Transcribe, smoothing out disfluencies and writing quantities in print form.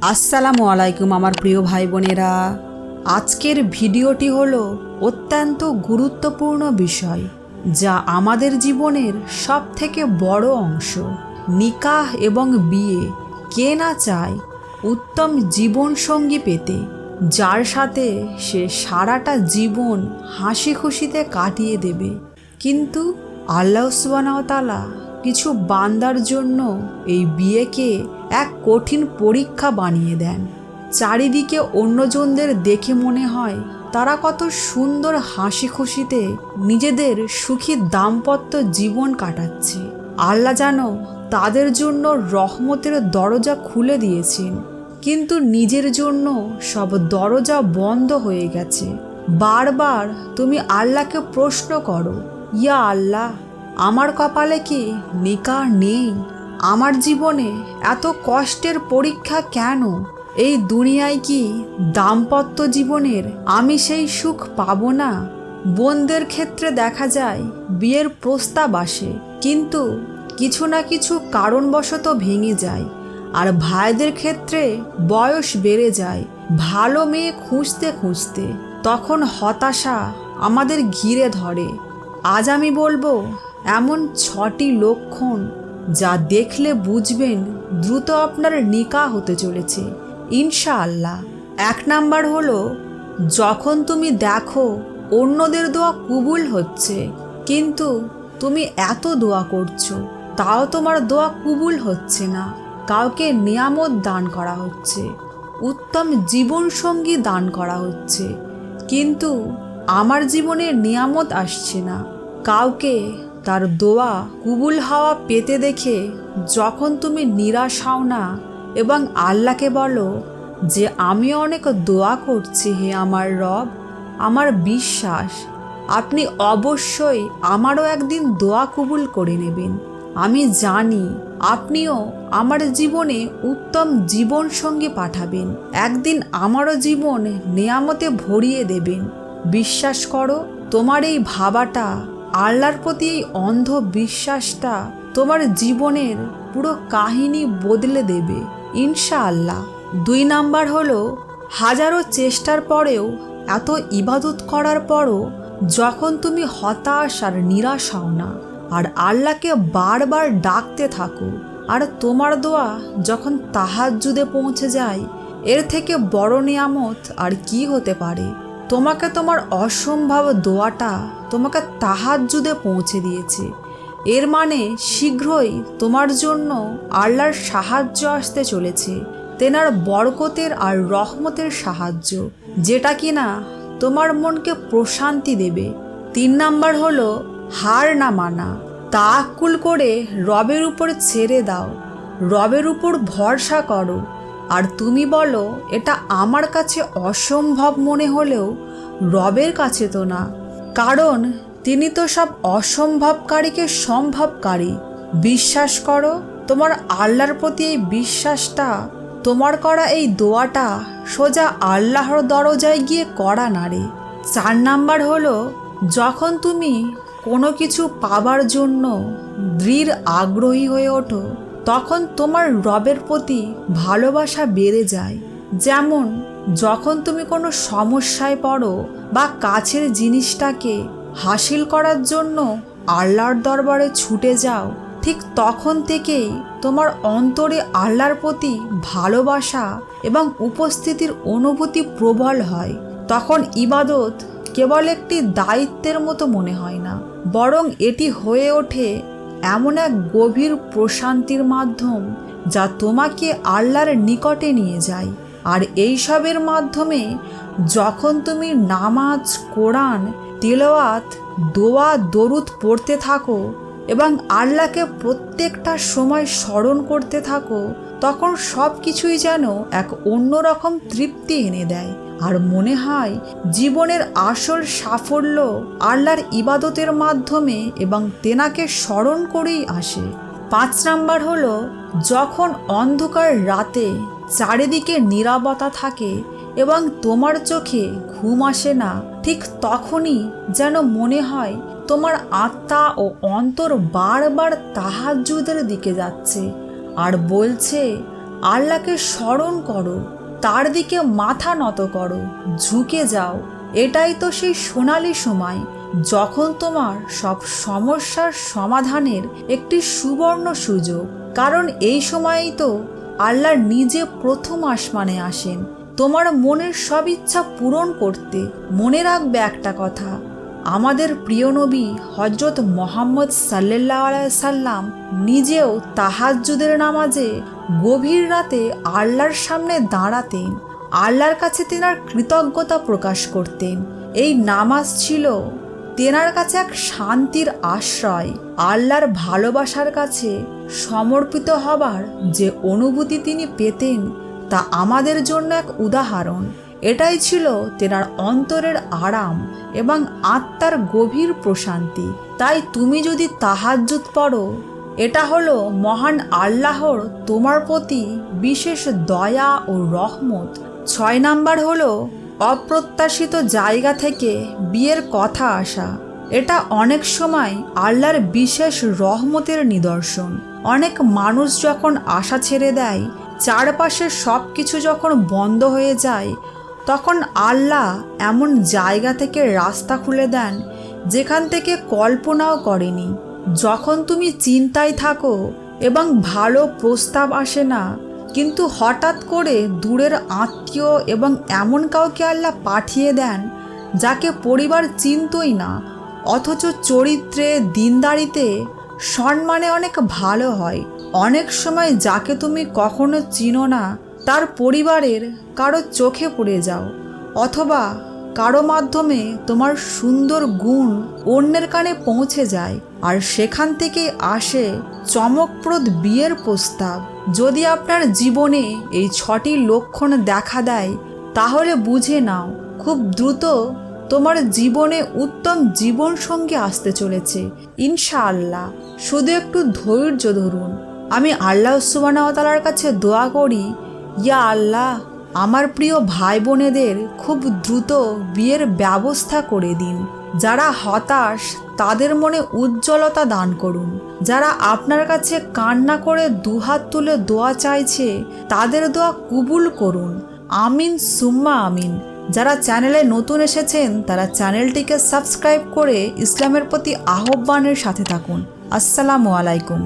আসসালামু আলাইকুম আমার প্রিয় ভাই বোনেরা। আজকের ভিডিওটি হলো অত্যন্ত গুরুত্বপূর্ণ বিষয়, যা আমাদের জীবনের সবথেকে বড় অংশ। নিকাহ এবং বিয়ে। কে না চায় উত্তম জীবনসঙ্গী পেতে, যার সাথে সে সারাটা জীবন হাসি খুশিতে কাটিয়ে দেবে। কিন্তু আল্লাহ সুবহানাহু ওয়া তাআলা কিছু বান্দার জন্য এই বিয়েকে এক কঠিন পরীক্ষা বানিয়ে দেন। চারিদিকে অন্যজনদের দেখে মনে হয় তারা কত সুন্দর হাসি খুশিতে নিজেদের সুখী দাম্পত্য জীবন কাটাচ্ছে। আল্লাহ যেন তাদের জন্য রহমতের দরজা খুলে দিয়েছেন, কিন্তু নিজের জন্য সব দরজা বন্ধ হয়ে গেছে। বারবার তুমি আল্লাহকে প্রশ্ন করো, ইয়া আল্লাহ, আমার কপালে কি নিকাহ নেই? আমার জীবনে এত কষ্টের পরীক্ষা কেন? এই দুনিয়ায় কি দাম্পত্য জীবনের আমি সেই সুখ পাবো না? বোনদের ক্ষেত্রে দেখা যায় বিয়ের প্রস্তাব আসে, কিন্তু কিছু না কিছু কারণবশত ভেঙে যায়। আর ভাইদের ক্ষেত্রে বয়স বেড়ে যায় ভালো মেয়ে খুঁজতে খুঁজতে, তখন হতাশা আমাদের ঘিরে ধরে। আজ আমি বলবো এমন 6টি লক্ষণ যা দেখলে বুঝবেন দ্রুত আপনার নিকাহ হতে চলেছে ইনশাআল্লাহ। 1 নাম্বার হলো, যখন তুমি দেখো অন্যদের দোয়া কবুল হচ্ছে, কিন্তু তুমি এত দোয়া করছো তাও তোমার দোয়া কবুল হচ্ছে না। কাউকে নিয়ামত দান করা হচ্ছে, উত্তম জীবনসঙ্গী দান করা হচ্ছে, কিন্তু আমার জীবনে নিয়ামত আসছে না। কাউকে তার দোয়া কবুল হওয়া পেতে দেখে যখন তুমি নিরাশ হও না এবং আল্লাহকে বলো যে আমি অনেক দোয়া করছি, হে আমার রব, আমার বিশ্বাস আপনি অবশ্যই আমারও একদিন দোয়া কবুল করে নেবেন। আমি জানি আপনিও আমার জীবনে উত্তম জীবনসঙ্গী পাঠাবেন, একদিন আমারও জীবন নিয়ামতে ভরিয়ে দেবেন। বিশ্বাস করো, তোমার এই ভাবাটা, আল্লাহর প্রতি এই অন্ধ বিশ্বাসটা তোমার জীবনের পুরো কাহিনী বদলে দেবে ইনশাআল্লাহ। 2 নাম্বার হলো, হাজারো চেষ্টার পরেও, এত ইবাদত করার পরও যখন তুমি হতাশ আর নিরাশ হও না আর আল্লাহকে বারবার ডাকতে থাকো, আর তোমার দোয়া যখন তাহাজ্জুদে পৌঁছে যায়, এর থেকে বড় নিয়ামত আর কি হতে পারে? তোমাকে তোমার অসম্ভব দোয়াটা তোমাকে তাহাজ্জুদে পৌঁছে দিয়েছে। এর মানে শীঘ্রই তোমার জন্য আল্লাহর সাহায্য আসতে চলেছে, তেনার বরকতের আর রহমতের সাহায্য, যেটা কিনা তোমার মনকে প্রশান্তি দেবে। 3 নাম্বার হলো, হার না মানা। তাওয়াক্কুল করে রবের উপর ছেড়ে দাও, রবের উপর ভরসা করো। আর তুমি বলো এটা আমার কাছে অসম্ভব মনে হলেও রবের কাছে তো না, কারণ তিনি তো সব অসম্ভবকারীকে সম্ভবকারী। বিশ্বাস করো, তোমার আল্লাহর প্রতি এই বিশ্বাসটা, তোমার করা এই দোয়াটা সোজা আল্লাহর দরজায় গিয়ে করা নারে। 4 নাম্বার হলো, যখন তুমি কোনো কিছু পাবার জন্য দৃঢ় আগ্রহী হয়ে ওঠো, তখন তোমার রবের প্রতি ভালোবাসা বেড়ে যায়। যেমন যখন তুমি কোনো সমস্যায় পড়ো বা কাছের জিনিসটাকে হাসিল করার জন্য আল্লাহর দরবারে ছুটে যাও, ঠিক তখন থেকেই তোমার অন্তরে আল্লাহর প্রতি ভালোবাসা এবং উপস্থিতির অনুভূতি প্রবল হয়। তখন ইবাদত কেবল একটি দায়িত্বের মতো মনে হয় না, বরং এটি হয়ে ওঠে এমন এক গভীর প্রশান্তির মাধ্যম যা তোমাকে আল্লাহর নিকটে নিয়ে যায়। আর এইসবের মাধ্যমে যখন তুমি নামাজ, কোরআন, তিলাওয়াত, দোয়া, দরুদ পড়তে থাকো এবং আল্লাহকে প্রত্যেকটা সময় স্মরণ করতে থাকো, তখন সব কিছুই যেন এক অন্যরকম তৃপ্তি এনে দেয়। আর মনে হয় জীবনের আসল সাফল্য আল্লাহর ইবাদতের মাধ্যমে এবং তেনাকে স্মরণ করেই আসে। 5 নাম্বার হলো, যখন অন্ধকার রাতে চারিদিকে নীরবতা থাকে এবং তোমার চোখে ঘুম আসে না, ঠিক তখনই যেন মনে হয় তোমার আত্মা ও অন্তর বারবার তাহাজ্জুদের দিকে যাচ্ছে আর বলছে, আল্লাহকে স্মরণ করো, তার দিকে মাথা নত করো, ঝুঁকে যাও। এটাই তো সেই সোনালি সময় যখন তোমার সব সমস্যার সমাধানের একটি সুবর্ণ সুযোগ। কারণ এই সময়েই তো আল্লাহ নিজে প্রথম আসমানে আসেন তোমার মনের সব ইচ্ছা পূরণ করতে। মনে রাখবে একটা কথা, আমাদের প্রিয় নবী হজরত মোহাম্মদ সাল্লাল্লাহু আলাইহি সাল্লাম নিজেও তাহাজ্জুদের নামাজে গভীর রাতে আল্লাহর সামনে দাঁড়াতেন, আল্লাহর কাছে তেনার কৃতজ্ঞতা প্রকাশ করতেন। এই নামাজ ছিল তেনার কাছে এক শান্তির আশ্রয়। আল্লাহর ভালোবাসার কাছে সমর্পিত হবার যে অনুভূতি তিনি পেতেন তা আমাদের জন্য এক উদাহরণ। এটাই ছিল তেনার অন্তরের আরাম এবং আত্মার গভীর প্রশান্তি। তাই তুমি যদি তাহাজ্জুদ পড়ো, এটা হলো মহান আল্লাহর তোমার প্রতি বিশেষ দয়া ও রহমত। 6 নাম্বার হলো অপ্রত্যাশিত জায়গা থেকে বিয়ের কথা আসা। এটা অনেক সময় আল্লাহর বিশেষ রহমতের নিদর্শন। অনেক মানুষ যখন আশা ছেড়ে দেয়, চারপাশে সব কিছু যখন বন্ধ হয়ে যায়, তখন আল্লাহ এমন জায়গা থেকে রাস্তা খুলে দেন যেখান থেকে কল্পনাও করেনি। যখন তুমি চিন্তায় থাকো এবং ভালো প্রস্তাব আসে না, কিন্তু হঠাৎ করে দূরের আত্মীয় এবং এমন কাউকে আল্লাহ পাঠিয়ে দেন যাকে পরিবার চিনতই না, অথচ চরিত্রে দিনদারিতে সম্মানে অনেক ভালো হয়। অনেক সময় যাকে তুমি কখনো চিনো না তার পরিবারের কারো চোখে পড়ে যাও, অথবা কারো মাধ্যমে তোমার সুন্দর গুণ অন্যের কানে পৌঁছে যায়, আর সেখান থেকে আসে চমকপ্রদ বিয়ের প্রস্তাব। যদি আপনার জীবনে এই 6টি লক্ষণ দেখা দেয়, তাহলে বুঝে নাও খুব দ্রুত তোমার জীবনে উত্তম জীবনসঙ্গী আসতে চলেছে ইনশাআল্লাহ। শুধু একটু ধৈর্য ধরুন। আমি আল্লাহ সুবহানাহু ওয়া তাআলার কাছে দোয়া করি, ইয়া আল্লাহ, আমার প্রিয় ভাই বোনেদের খুব দ্রুত বিয়ের ব্যবস্থা করে দিন। যারা হতাশ তাদের মনে উজ্জ্বলতা দান করুন। যারা আপনার কাছে কান্না করে দুহাত তুলে দোয়া চাইছে তাদের দোয়া কবুল করুন। আমিন সুম্মা আমিন। যারা চ্যানেলে নতুন এসেছেন তারা চ্যানেলটিকে সাবস্ক্রাইব করে ইসলামের প্রতি আহ্বানের সাথে থাকুন। আসসালামু আলাইকুম।